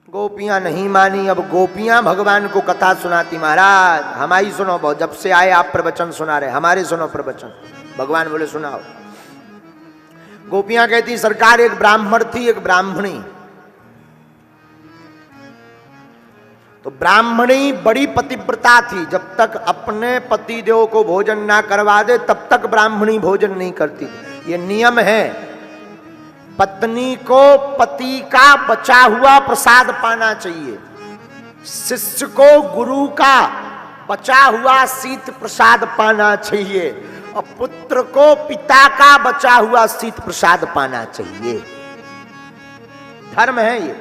गोपियां नहीं मानी। अब गोपियां भगवान को कथा सुनाती, महाराज हमारी सुनो, बहुत जब से आए आप प्रवचन सुना रहे, हमारे सुनो प्रवचन। भगवान बोले सुनाओ। गोपियां कहती सरकार एक ब्राह्मण थी एक ब्राह्मणी, तो ब्राह्मणी बड़ी पतिव्रता थी, जब तक अपने पतिदेव को भोजन ना करवा दे तब तक ब्राह्मणी भोजन नहीं करती। ये नियम है, पत्नी को पति का बचा हुआ प्रसाद पाना चाहिए, शिष्य को गुरु का बचा हुआ शीत प्रसाद पाना चाहिए, और पुत्र को पिता का बचा हुआ शीत प्रसाद पाना चाहिए। धर्म है ये।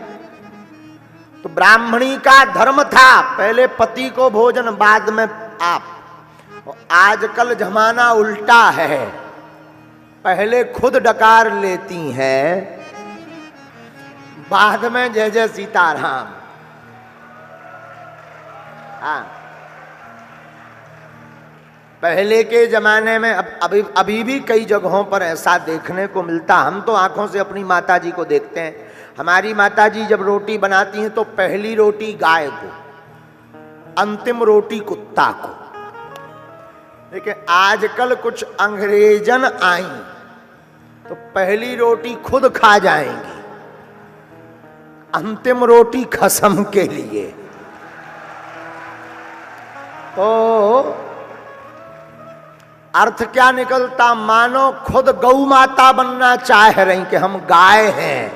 तो ब्राह्मणी का धर्म था पहले पति को भोजन, बाद में आप। और आजकल जमाना उल्टा है, पहले खुद डकार लेती हैं, बाद में जय जय सीताराम। हाँ, पहले के जमाने में अभी भी कई जगहों पर ऐसा देखने को मिलता। हम तो आंखों से अपनी माताजी को देखते हैं। हमारी माताजी जब रोटी बनाती हैं तो पहली रोटी गाय को, अंतिम रोटी कुत्ता को। लेकिन आजकल कुछ अंग्रेजन आई तो पहली रोटी खुद खा जाएंगी, अंतिम रोटी खसम के लिए। तो अर्थ क्या निकलता, मानो खुद गौ माता बनना चाह रही कि हम गाय हैं,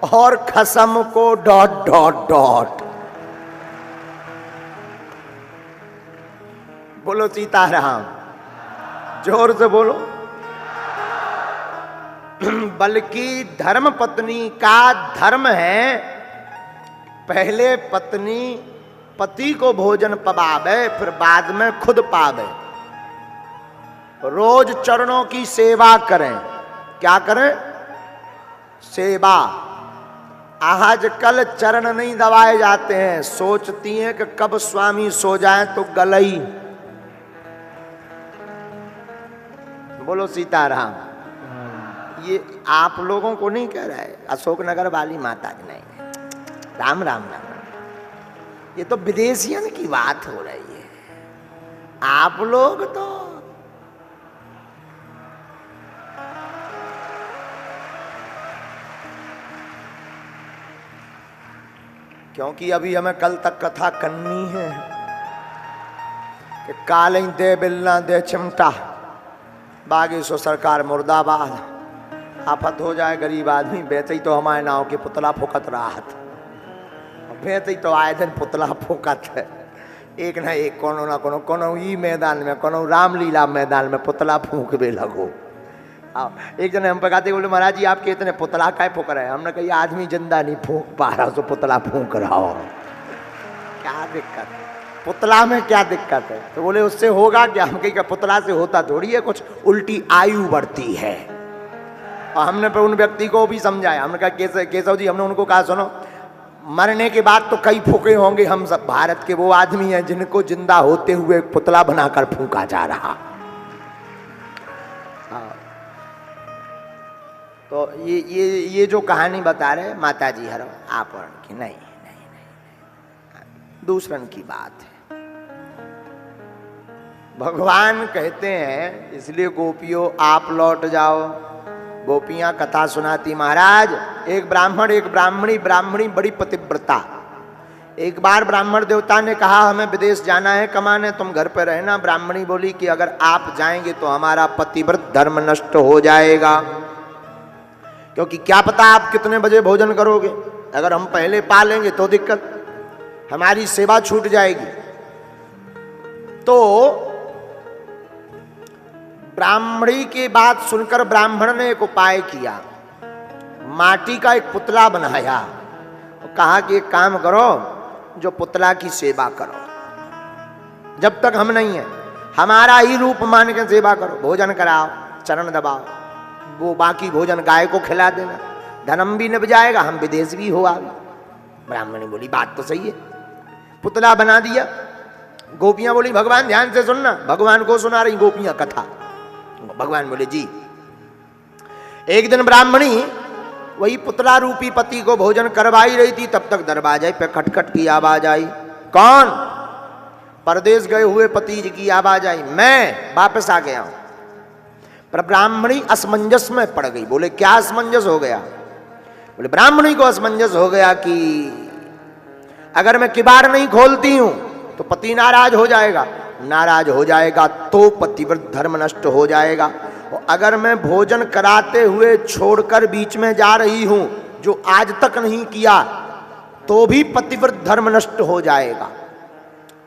और खसम को डॉट डॉट डॉट। बोलो सीताराम, जोर से बोलो। बल्कि धर्म पत्नी का धर्म है, पहले पत्नी पति को भोजन पवावे, फिर बाद में खुद पावे। रोज चरणों की सेवा करें। क्या करें? सेवा। आजकल चरण नहीं दबाए जाते हैं, सोचती हैं कि कब स्वामी सो जाएं तो गलई। बोलो सीताराम। ये आप लोगों को नहीं कह रहा है, अशोकनगर वाली माता जी नहीं, राम राम राम। ये तो विदेशियन की बात हो रही है। आप लोग तो क्योंकि अभी हमें कल तक कथा करनी है कि काल दे बिलना दे चिमटा, बागेश्वर सरकार मुर्दाबाद। आफत हो जाए गरीब आदमी, बेचे ही तो हमारे नाव के पुतला फूकत राहत, बेचे ही तो आए दिन पुतला फूकत है। एक ना एक कोनो ना कोनो, कोनो ई मैदान में, कोनो रामलीला मैदान में पुतला फूक भी लगो। एक जने हम पकाते बोले महाराज जी आपके इतने पुतला काय फूक रहे हैं? हमने कहा ये आदमी जिंदा नहीं फूक पा रहा तो पुतला फूक रहा हो, क्या दिक्कत है? पुतला में क्या दिक्कत है? तो बोले उससे होगा क्या? हम कहीं पुतला से होता थोड़ी है कुछ, उल्टी आयु बढ़ती है। और हमने फिर उन व्यक्ति को भी समझाया, हमने कहा केशव जी, हमने उनको कहा सुनो, मरने के बाद तो कई फूके होंगे, हम सब भारत के वो आदमी हैं जिनको जिंदा होते हुए पुतला बनाकर फूका जा रहा। तो ये जो कहानी बता रहे माता जी हर आप की नहीं, दूसरन की बात है। भगवान कहते हैं इसलिए गोपियों आप लौट जाओ। गोपियां कथा सुनाती, महाराज एक ब्राह्मण एक ब्राह्मणी, ब्राह्मणी बड़ी पतिव्रता। एक बार ब्राह्मण देवता ने कहा हमें विदेश जाना है कमाने, तुम घर पर रहना। ब्राह्मणी बोली कि अगर आप जाएंगे तो हमारा पतिव्रत धर्म नष्ट हो जाएगा, क्योंकि क्या पता आप कितने बजे भोजन करोगे। अगर हम पहले पा लेंगे तो दिक्कत, हमारी सेवा छूट जाएगी। तो ब्राह्मणी की बात सुनकर ब्राह्मण ने एक उपाय किया, माटी का एक पुतला बनाया और कहा कि एक काम करो, जो पुतला की सेवा करो, जब तक हम नहीं है हमारा ही रूप मान के सेवा करो, भोजन कराओ, चरण दबाओ, वो बाकी भोजन गाय को खिला देना, धर्म भी निभ जाएगा, हम विदेश भी हो आगे। ब्राह्मणी बोली बात तो सही है, पुतला बना दिया। गोपियां बोली भगवान ध्यान से सुनना, भगवान को सुना रही गोपियां कथा। भगवान बोले जी। एक दिन ब्राह्मणी वही पुतला रूपी पति को भोजन करवाई रही थी, तब तक दरवाजे पे खटखट की आवाज आई। कौन? परदेश गए हुए पति जी की आवाज आई। मैं वापस आ गया हूं। पर ब्राह्मणी असमंजस में पड़ गई। बोले क्या असमंजस हो गया? बोले ब्राह्मणी को असमंजस हो गया कि अगर मैं किबाड़ नहीं खोलती हूं तो पति नाराज हो जाएगा, नाराज हो जाएगा तो पतिव्रत धर्म नष्ट हो जाएगा, और अगर मैं भोजन कराते हुए छोड़कर बीच में जा रही हूं जो आज तक नहीं किया तो भी पतिव्रत धर्म नष्ट हो जाएगा।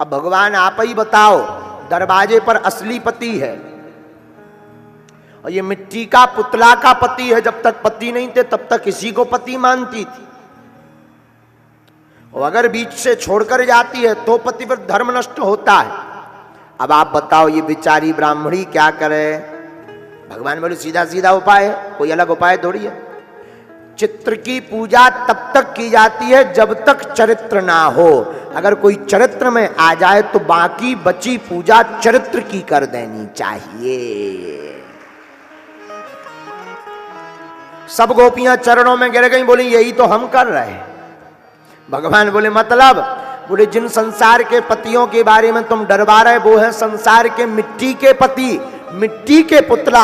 अब भगवान आप ही बताओ, दरवाजे पर असली पति है और ये मिट्टी का पुतला का पति है। जब तक पति नहीं थे तब तक किसी को पति मानती थी, और अगर बीच से छोड़कर जाती है तो पतिव्रत धर्म नष्ट होता है। अब आप बताओ ये बेचारी ब्राह्मणी क्या करे? भगवान बोले सीधा सीधा उपाय है, कोई अलग उपाय थोड़ी है। चित्र की पूजा तब तक की जाती है जब तक चरित्र ना हो। अगर कोई चरित्र में आ जाए तो बाकी बची पूजा चरित्र की कर देनी चाहिए। सब गोपियां चरणों में गिर गई, बोली यही तो हम कर रहे हैं। भगवान बोले मतलब? बोले जिन संसार के पतियों के बारे में तुम डरवा रहे वो है संसार के मिट्टी के पति, मिट्टी के पुतला।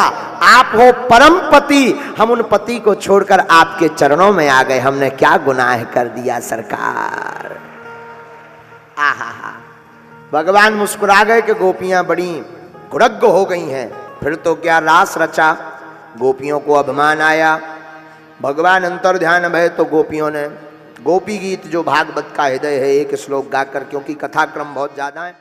आप हो परम पति, हम उन पति को छोड़कर आपके चरणों में आ गए। हमने क्या गुनाह कर दिया सरकार? आहा, भगवान मुस्कुरा गए कि गोपियां बड़ी कृतज्ञ हो गई हैं। फिर तो क्या रास रचा, गोपियों को अभिमान आया। भगवान अंतर ध्यान भय तो गोपियों ने गोपी गीत जो भागवत का हृदय है एक श्लोक गाकर, क्योंकि कथाक्रम बहुत ज्यादा है।